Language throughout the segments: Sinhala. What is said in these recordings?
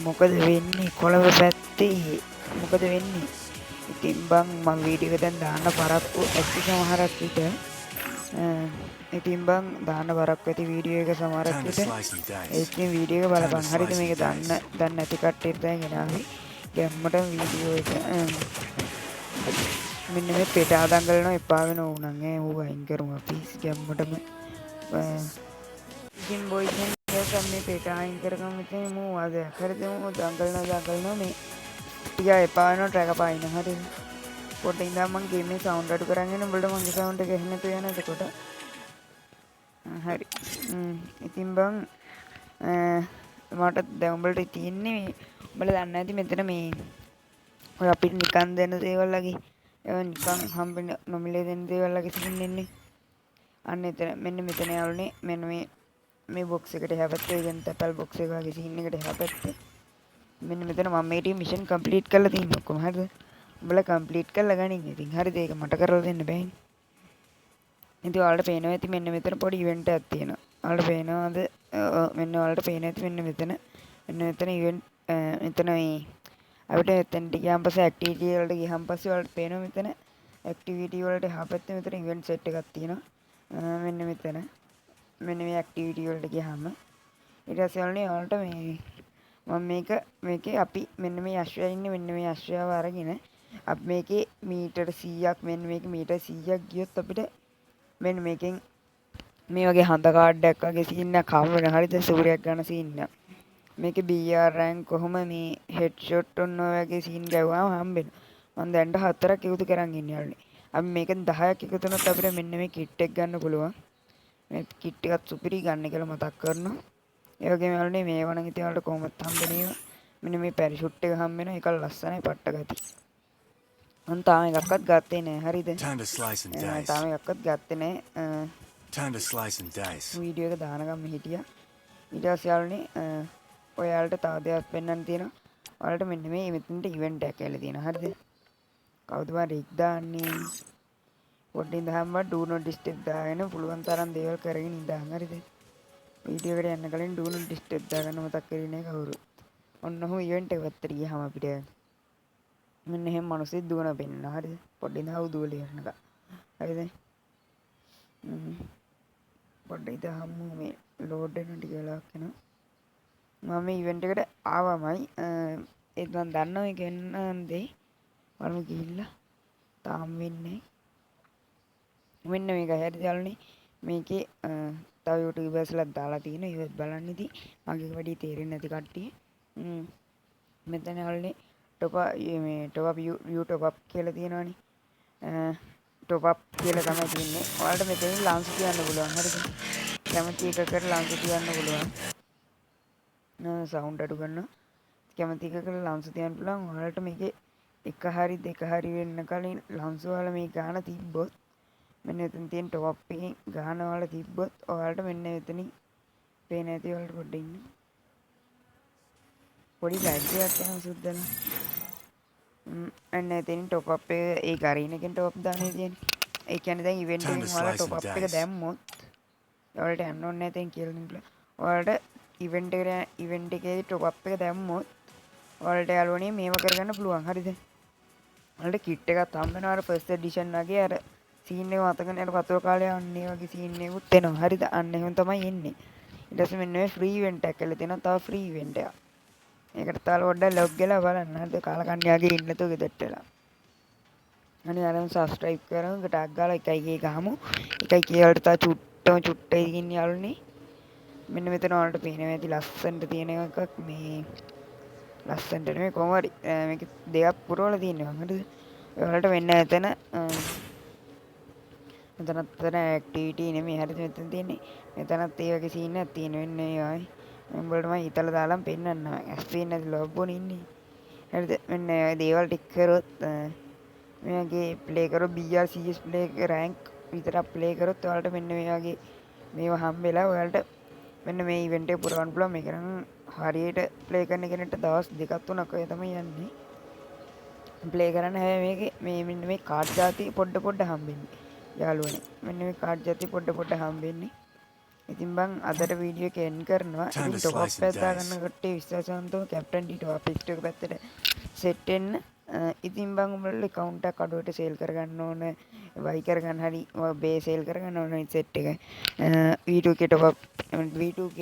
මොකද වෙන්නේ කොළඹ පැත්තේ මොකද වෙන්නේ ඉතින් බං මම වීඩියෝ එක දැන් දාන්න පරක්කු ඇති සමහරක් විට ඉතින් බං දාන්න පරක්කු ඇති වීඩියෝ එක සමහරක් විට ඉතින් වීඩියෝ එක බලපන් හරිද මේක දන්න නැති කට්ටියට දැන් එනාවි ගැම්මටම වීඩියෝ එක මෙන්න මේ පෙටා දඟලනවා එපා වෙන ඕනන් ඌ අයින් කරමු අපි ගැම්මටම ඉතින් බොයිස් එන් ගර්ල්ස් මේ පෙටා අයින් කරගමු ඉතින් මූ අද කරදමු දඟලනවා මේ ටික එපා වෙනවා ට්‍රැක් පායින්න හරිද පොඩ්ඩක් ඉඳන් මං ගේමේ සවුන්ඩ් අඩු කරන් එන්න උඹලට මගේ සවුන්ඩ් එක ඇහෙන්නේ නැතුව යන එතකොට හරි ඉතින් බං මට දැන් උඹලට තියෙන්නේ උඹලා දන්නේ නැති මෙතන මේ ඔය අපිට නිකන් දෙන දේවල් වගේ ඒවා නිකන් හම්බෙන්න නොමිලේ දෙන දේවල් වගේ තියෙන්නේ අන්න එතන මෙන්න මෙතන යාළුවනේ මෙන්න මේ බොක්ස් එකට එහා පැත්තේ දැන් තැපල් බොක්ස් එක වගේ සීන් එකට එහා පැත්තේ මෙන්න මෙතන මම මේ ටීම් මිෂන් කම්ප්ලීට් කරලා තියෙනවා ඔක්කොම හරිද උඹලා කම්ප්ලීට් කරලා ගනින් ඉතින් හරිද ඒක මට කරලා දෙන්න බෑනේ ඉතින් ඔයාලට පේනවා ඇති මෙන්න මෙතන පොඩි ඉවෙන්ට් එකක් තියෙනවා ඔයාලට පේනවාද මෙන්න ඔයාලට පේනවා ඇති මෙන්න මෙතන ඉවෙන්ට් මෙතන මේ අපිට එතනට ගියාන් පස්සේ ඇක්ටිවිටි වලට ගියාන් පස්සේ ඔයාලට පේනවා මෙතන ඇක්ටිවිටි වලට එහා පැත්තේ මෙතන ඉවෙන්ට් සෙට් එකක් තියෙනවා මෙන්න මෙතන මෙන්න මේ ඇක්ටිවිටි වලට ගියාම ඊට පස්සේ ඔයාලට මේ මම මේකේ අපි මෙන්න මේ අශ්වයා ඉන්නේ මෙන්න මේ අශ්වයාව අරගෙන අපි මේකේ මීටර 100ක් මෙන්න මේක මීටර 100ක් ගියොත් අපිට මෙන්න මේකෙන් මේ වගේ හඳ කාඩ් එකක් වගේ සීන් එකක් හම්බ වෙනවා හරිද සූර්යයක් ගන්න සීන් එක මේකේ BR රෑන්ක් කොහොම මේ හෙඩ් ෂොට් ඔන්න ඔය වගේ සීන් ගැව්වම හම්බෙනවා මම දැන්ට 4ක් එකතු කරන් ඉන්නේ යාළුවනේ අපි මේකෙන් 10ක් එකතු වුණොත් අපිට මෙන්න මේ කිට් එක ගන්න පුළුවන් මේ කිට් එකත් සුපිරි ගන්න කියලා මතක් කරනවා ඒ වගේම යාළුවනේ මේව නම් ඉතින් ඔයාලට කොහොමද හම්බෙන්නේ මෙන්න මේ පැරෂුට් එක හම්බ වෙනවා ඒක ලස්සනයි පට්ට ගති මම තාම එකක්වත් ගත්තේ නෑ හරිද තාම එකක්වත් ගත්තේ නෑ වීඩියෝ එක දානකම් හිටියා ඊට පස්සේ යාළුවනේ ඔයාලට තව දෙයක් පෙන්වන්න තියෙනවා ඔයාලට මෙන්න මේ මෙතනට ඉවෙන්ට් එකක් කියලා තියෙනවා හරිද කවුද බං රික් දාන්නේ පොඩ්ඩින් ඉඳහම ඩු නොට් ඩිස්ටර්බ් දාගෙන පුළුවන් තරම් දේවල් කරගෙන ඉඳන් හරිද වීඩියෝ එකට යන්න කලින් ඩු නොට් ඩිස්ටර්බ් දාගන්න මතක් කරේ නෑ කවුරුත් ඔන්න ඔහොම ඉවෙන්ට් එක පැත්තට ගියාම අපිට මෙන්න එහෙම මිනිස්සුත් දුවන පෙන්නන හරිද පොඩ්ඩින් ඉඳහව දුවලා යන්නක හරිද පොඩ්ඩක් ඉඳහම මේ ලෝඩ් වෙන ටික වෙලාවක් යනවා මම ඉවෙන්ට් එකට ආවමයි ඒත් මම දන්නවා මේක වෙන්න දෙයි වරම ගිහිල්ලා තාම වෙන්නේ මෙන්න මේකයි හරිද යාළුවනේ මේකේ තව යූටියුබර්ස්ලා දාලා තියෙනවා ඒවත් බලන්න ඉතින් මගේ වැඩි තේරෙන්නේ නැති කට්ටිය මෙතන යාළුවනේ top up view top up කියලා තියෙනවනේ ටොප් අප් කියලා තමයි තියෙන්නේ ඔයාලට මෙතනින් ලංස් තියන්න පුළුවන් හරිද කැමති එකකට ලංස් තියන්න පුළුවන් සවුන්ඩ් අඩු කරනවා කැමති එකකට ලංස් තියන්න පුළුවන් ඔයාලට මේකේ එක හරි දෙක හරි වෙන්න කලින් ලංස් වල මේ ගාන තිබ්බොත් මෙන්න එතන තියෙන ටොප් අප් එකෙන් ගාන වල තිබ්බොත් ඔයාලට මෙන්න මෙතනින් පේන ඇති ඔයාලට පොඩ්ඩක් ඉන්න පොඩි ලැග් එකක් යනවා සුද්දලා අන්න එතනින් ටොප් අප් එක ඒ ගරීන එකෙන් ටොප් අප් දාන්නේ තියෙන්නේ ඒ කියන්නේ දැන් ඉවෙන්ට් එකෙන් ඔයාලා ටොප් අප් එක දැම්මොත් ඔයාලට යන්න ඕනේ නැහැ දැන් කියලා නෙමෙයි ඔයාලට ඉවෙන්ට් එකේ ටොප් අප් එක දැම්මොත් ඔයාලට යාළුවනේ මේව කරගන්න පුළුවන් හරිද ඔයාලට කිට් එකක් හම්බ වෙනවා අර ෆස්ට් එඩිෂන් වගේ අර සීන් එක මතකනේ අර වතුර කාලේ අන්නේ වගේ සීන් එකකුත් එනවා හරිද අන්න එහෙම තමයි එන්නේ ඊට පස්සේ මෙන්න මේ ෆ්‍රී ඉවෙන්ට් එකක් කියලා තියෙනවා තව ෆ්‍රී ඉවෙන්ට් එකක් ඒකට තාල පොඩ්ඩක් ලොග් වෙලා බලන්න හරිද කාලකන්ණියාගේ ඉන්නතෝ ගෙදරට වෙලා අනේ අරන් සබ්ස්ක්‍රයිබ් කරමු ටැග් ගාලා 1k ගහමු 1k වලට තා චුට්ටයි ඉන්නේ යාළුවනේ මෙන්න මෙතන ඔයාලට පේනවා ඇති ලස්සනට තියෙන එකක් මේ ලස්සනට නෙමෙයි කොහොම හරි මේක දෙකක් පුරවලා තියෙනවා හරිද ඔයාලට වෙන්න එතන මෙතනත් ඇක්ටිවිටි නෙමෙයි හරිද මෙතන තියෙන්නේ මෙතනත් ඒ වගේ සීන් එකක් තියෙන වෙන්නේ ඒවයි උඹලට මම හිතලා දාලා පෙන්නන්නම් ඇස් පේන්නේ නැති ලොබ්බෝනේ ඉන්නේ හරිද මෙන්න දේවල් ටික කරොත් මේ වගේ ප්ලේ කරොත් BR CS ප්ලේ රෑන්ක් විතරක් ප්ලේ කරොත් ඔයාලට මෙන්න මේ වගේ මේව හම්බෙලා ඔයාලට මෙන්න මේ ඉවෙන්ට් එක පුරවන්න පුළුවන් මේක නම් හරියට ප්ලේ කරන කෙනෙක්ට දවස් දෙකක් තුනක් ඔය තමයි යන්නේ ප්ලේ කරන්න හැබැයි මේකේ මේ මෙන්න මේ කාඩ් ಜಾති පොඩ හම්බෙන්නේ යාළුවනේ මෙන්න මේ කාඩ් ಜಾති පොඩ හම්බෙන්නේ ඉතින් බං අදට වීඩියෝ එක එන්ඩ් කරනවා. Time ඉතින් to top slice up and එකක් දාගන්න dice. කට්ටිය විශ්වාසවන්තව කැප්ටන් ටීටෝ අපිට එක පැත්තට සෙට් වෙන්න. ඉතින් බං උඹලා account එකක් අඩුවට සේල් කරගන්න ඕන. වයි කරගන්න හරි බේ සේල් කරගන්න ඕන සෙට් එක. V2K ටොප් අප් V2K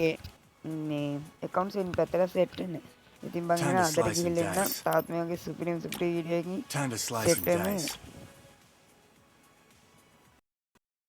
මේ account සෙන් පැත්තට සෙට් වෙන්න. ඉතින් බං Time එහෙනම් to අදට slice and ගිහිල්ලා එන්න dice. තාත් මේ වගේ සුපිරිම වීඩියෝ එකකින් Time to slice set and වෙමු. dice.